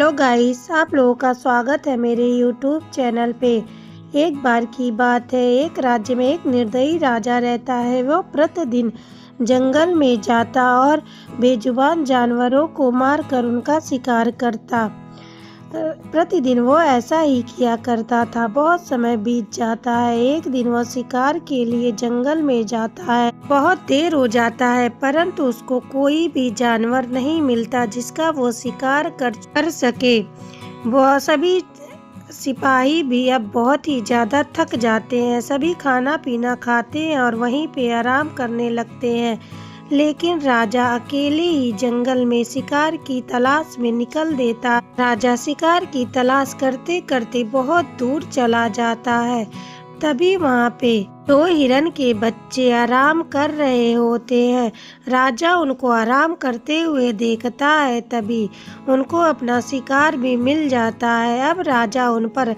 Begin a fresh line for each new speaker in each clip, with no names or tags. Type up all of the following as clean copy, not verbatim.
Hello guys, आप लोगों का स्वागत है मेरे यूट्यूब चैनल पे। एक बार की बात है, एक राज्य में एक निर्दयी राजा रहता है। वो प्रतिदिन जंगल में जाता और बेजुबान जानवरों को मारकर उनका शिकार करता। प्रतिदिन वो ऐसा ही किया करता था। बहुत समय बीत जाता है। एक दिन वो शिकार के लिए जंगल में जाता है। बहुत देर हो जाता है, परंतु उसको कोई भी जानवर नहीं मिलता जिसका वो शिकार कर सके। वो सभी सिपाही भी अब बहुत ही ज़्यादा थक जाते हैं। सभी खाना पीना खाते हैं और वहीं पे आराम करने लगते हैं। लेकिन राजा अकेले ही जंगल में शिकार की तलाश में निकल देता। राजा शिकार की तलाश करते करते बहुत दूर चला जाता है। तभी वहाँ पे दो हिरन के बच्चे आराम कर रहे होते हैं। राजा उनको आराम करते हुए देखता है। तभी उनको अपना शिकार भी मिल जाता है। अब राजा उन पर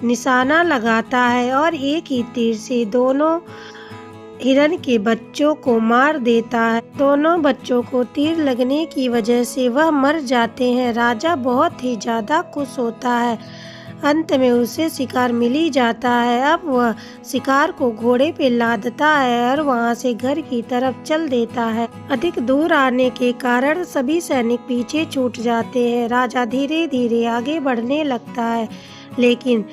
निशाना लगाता है और एक ही तीर से दोनों हिरन के बच्चों को मार देता है। दोनों बच्चों को तीर लगने की वजह से वह मर जाते हैं। राजा बहुत ही ज़्यादा खुश होता है। अंत में उसे शिकार मिल ही जाता है। अब वह शिकार को घोड़े पे लादता है और वहां से घर की तरफ चल देता है। अधिक दूर आने के कारण सभी सैनिक पीछे छूट जाते हैं। राजा धीरे धीरे आगे बढ़ने लगता है, लेकिन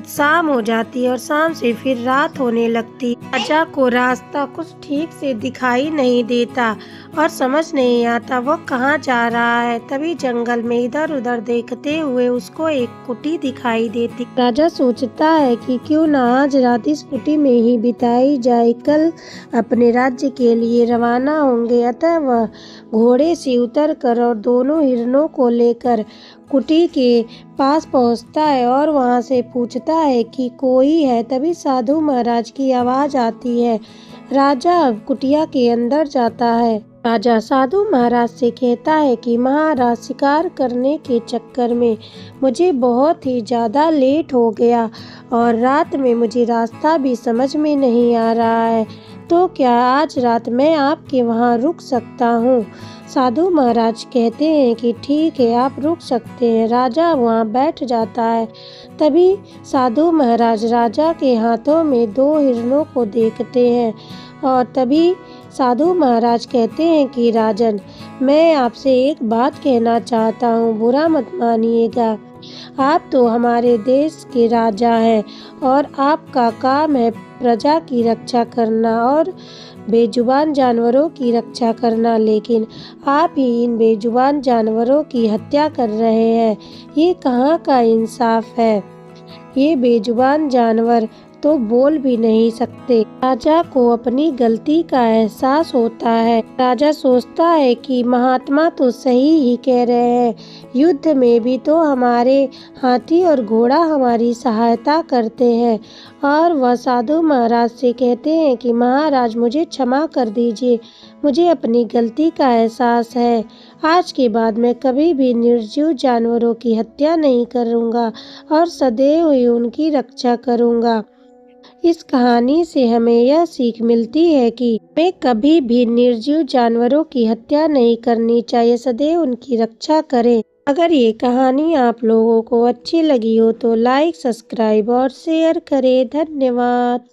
शाम हो जाती है और शाम से फिर रात होने लगती। राजा को रास्ता कुछ ठीक से दिखाई नहीं देता और समझ नहीं आता वो कहाँ जा रहा है। तभी जंगल में इधर उधर देखते हुए उसको एक कुटी दिखाई देती। राजा सोचता है कि क्यों ना आज रात इस कुटी में ही बिताई जाए। कल अपने राज्य के लिए रवाना होंगे। अतः वह घोड़े से उतरकर और दोनों हिरणों को लेकर कुटी के पास पहुंचता है और वहां से पूछता है कि कोई है। तभी साधु महाराज की आवाज आती है। राजा कुटिया के अंदर जाता है। राजा साधु महाराज से कहता है कि महाराज, शिकार करने के चक्कर में मुझे बहुत ही ज़्यादा लेट हो गया और रात में मुझे रास्ता भी समझ में नहीं आ रहा है, तो क्या आज रात मैं आपके वहाँ रुक सकता हूँ? साधु महाराज कहते हैं कि ठीक है, आप रुक सकते हैं। राजा वहाँ बैठ जाता है। तभी साधु महाराज राजा के हाथों में दो हिरणों को देखते हैं और तभी साधु महाराज कहते हैं कि राजन, मैं आपसे एक बात कहना चाहता हूँ, बुरा मत मानिएगा। आप तो हमारे देश के राजा हैं और आपका काम है प्रजा की रक्षा करना और बेजुबान जानवरों की रक्षा करना, लेकिन आप ही इन बेजुबान जानवरों की हत्या कर रहे हैं। ये कहाँ का इंसाफ है? ये बेजुबान जानवर तो बोल भी नहीं सकते। राजा को अपनी गलती का एहसास होता है। राजा सोचता है कि महात्मा तो सही ही कह रहे हैं। युद्ध में भी तो हमारे हाथी और घोड़ा हमारी सहायता करते हैं। और वह साधु महाराज से कहते हैं कि महाराज, मुझे क्षमा कर दीजिए, मुझे अपनी गलती का एहसास है। आज के बाद मैं कभी भी निर्जीव जानवरों की हत्या नहीं करूँगा और सदैव ही उनकी रक्षा करूँगा। इस कहानी से हमें यह सीख मिलती है कि हमें कभी भी निर्जीव जानवरों की हत्या नहीं करनी चाहिए, सदैव उनकी रक्षा करें। अगर ये कहानी आप लोगों को अच्छी लगी हो तो लाइक, सब्सक्राइब और शेयर करें। धन्यवाद।